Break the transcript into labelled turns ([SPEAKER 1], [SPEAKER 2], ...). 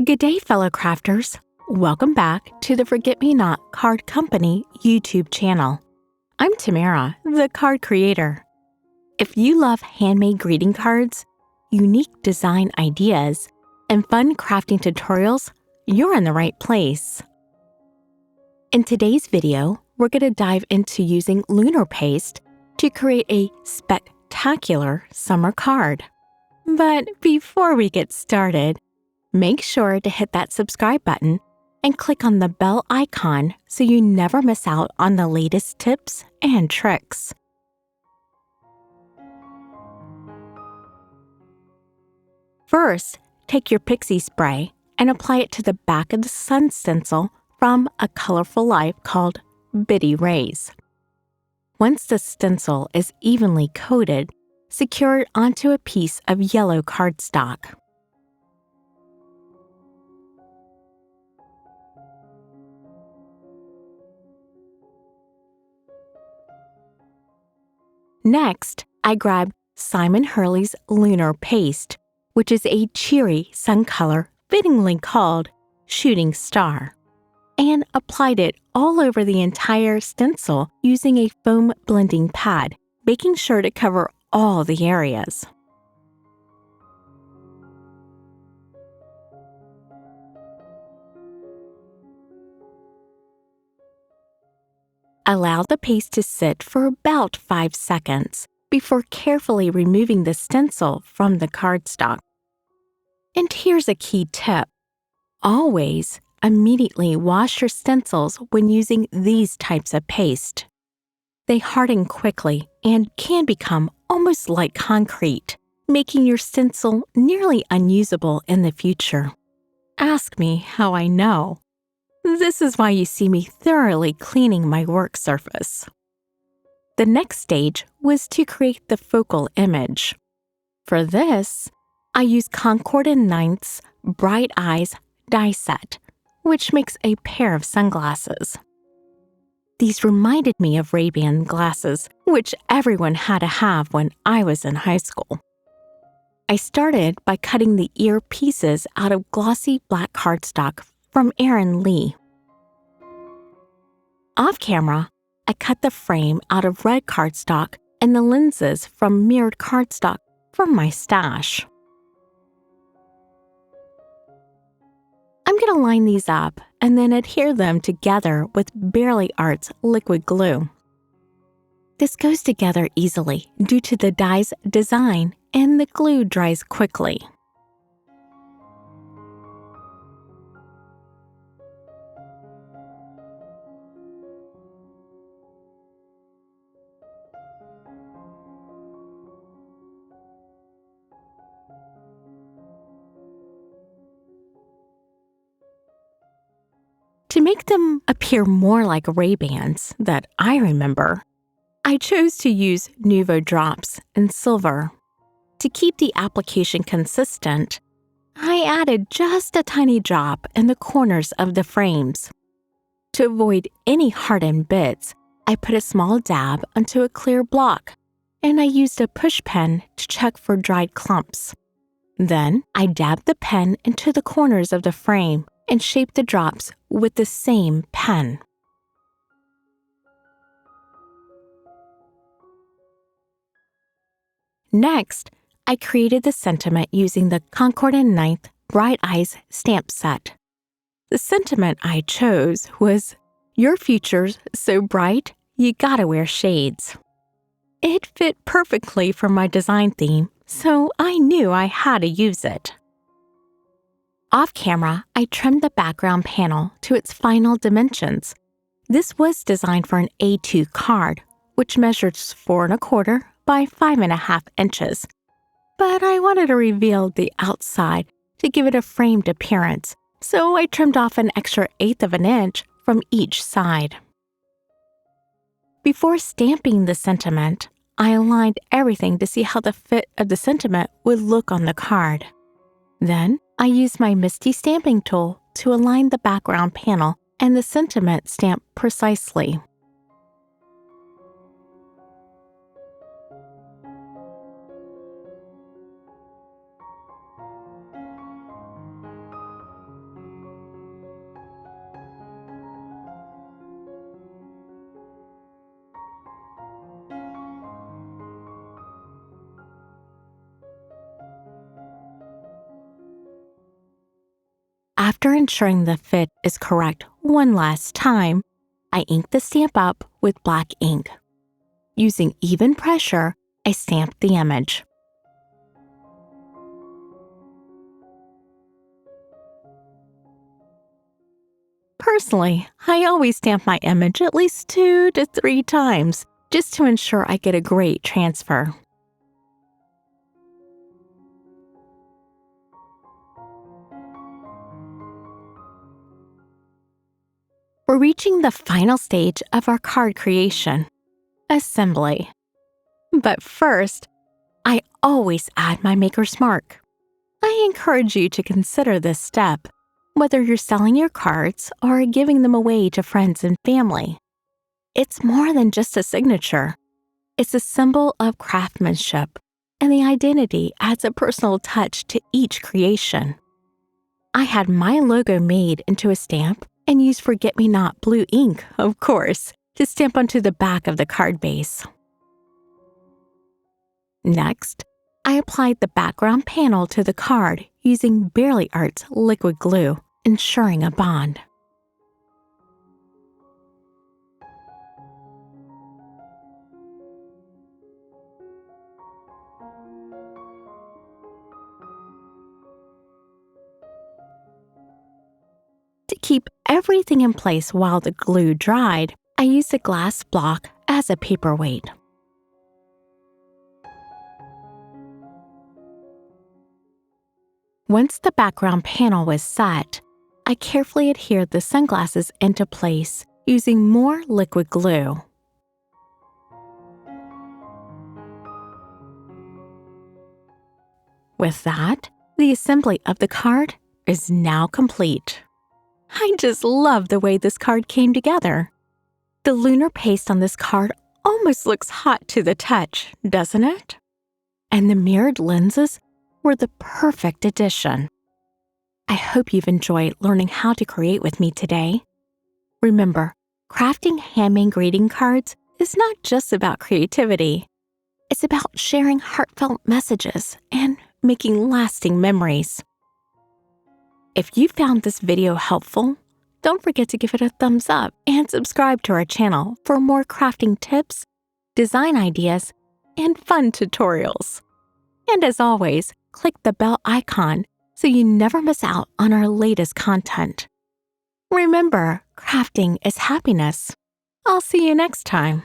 [SPEAKER 1] Good day, fellow crafters. Welcome back to the Forget-Me-Not Card Company YouTube channel. I'm Tamara, the card creator. If you love handmade greeting cards, unique design ideas, and fun crafting tutorials, you're in the right place. In today's video, we're going to dive into using Lunar Paste to create a spectacular summer card. But before we get started, make sure to hit that subscribe button and click on the bell icon so you never miss out on the latest tips and tricks. First, take your pixie spray and apply it to the back of the sun stencil from A Colorful Life called Biddy Rays. Once the stencil is evenly coated, secure it onto a piece of yellow cardstock. Next, I grabbed Simon Hurley's Lunar Paste, which is a cheery sun color fittingly called Shooting Star, and applied it all over the entire stencil using a foam blending pad, making sure to cover all the areas. Allow the paste to sit for about 5 seconds before carefully removing the stencil from the cardstock. And here's a key tip. Always immediately wash your stencils when using these types of paste. They harden quickly and can become almost like concrete, making your stencil nearly unusable in the future. Ask me how I know. This is why you see me thoroughly cleaning my work surface. The next stage was to create the focal image. For this, I used Concord & Ninth's Bright Eyes die set, which makes a pair of sunglasses. These reminded me of Ray-Ban glasses, which everyone had to have when I was in high school. I started by cutting the ear pieces out of glossy black cardstock from Erin Lee. Off camera, I cut the frame out of red cardstock and the lenses from mirrored cardstock from my stash. I'm going to line these up and then adhere them together with Barely Art's liquid glue. This goes together easily due to the die's design, and the glue dries quickly. To make them appear more like Ray-Bans that I remember, I chose to use Nuvo drops in silver. To keep the application consistent, I added just a tiny drop in the corners of the frames. To avoid any hardened bits, I put a small dab onto a clear block, and I used a push pen to check for dried clumps. Then, I dabbed the pen into the corners of the frame and shaped the drops with the same pen. Next, I created the sentiment using the Concord & Ninth Bright Eyes stamp set. The sentiment I chose was, "Your future's so bright, you gotta wear shades." It fit perfectly for my design theme, so I knew I had to use it. Off camera, I trimmed the background panel to its final dimensions. This was designed for an A2 card, which measures 4 1/4 by 5 1/2 inches. But I wanted to reveal the outside to give it a framed appearance, so I trimmed off an extra 1/8 of an inch from each side. Before stamping the sentiment, I aligned everything to see how the fit of the sentiment would look on the card. Then, I used my Misty stamping tool to align the background panel and the sentiment stamp precisely. After ensuring the fit is correct one last time, I ink the stamp up with black ink. Using even pressure, I stamp the image. Personally, I always stamp my image at least 2 to 3 times, just to ensure I get a great transfer. We're reaching the final stage of our card creation, assembly. But first, I always add my maker's mark. I encourage you to consider this step, whether you're selling your cards or giving them away to friends and family. It's more than just a signature. It's a symbol of craftsmanship, and the identity adds a personal touch to each creation. I had my logo made into a stamp and used forget-me-not blue ink, of course, to stamp onto the back of the card base. Next, I applied the background panel to the card using Barely Art's liquid glue, ensuring a bond. To keep everything in place while the glue dried, I used a glass block as a paperweight. Once the background panel was set, I carefully adhered the sunglasses into place using more liquid glue. With that, the assembly of the card is now complete. I just love the way this card came together. The lunar paste on this card almost looks hot to the touch, doesn't it? And the mirrored lenses were the perfect addition. I hope you've enjoyed learning how to create with me today. Remember, crafting handmade greeting cards is not just about creativity. It's about sharing heartfelt messages and making lasting memories. If you found this video helpful, don't forget to give it a thumbs up and subscribe to our channel for more crafting tips, design ideas, and fun tutorials. And as always, click the bell icon so you never miss out on our latest content. Remember, crafting is happiness. I'll see you next time.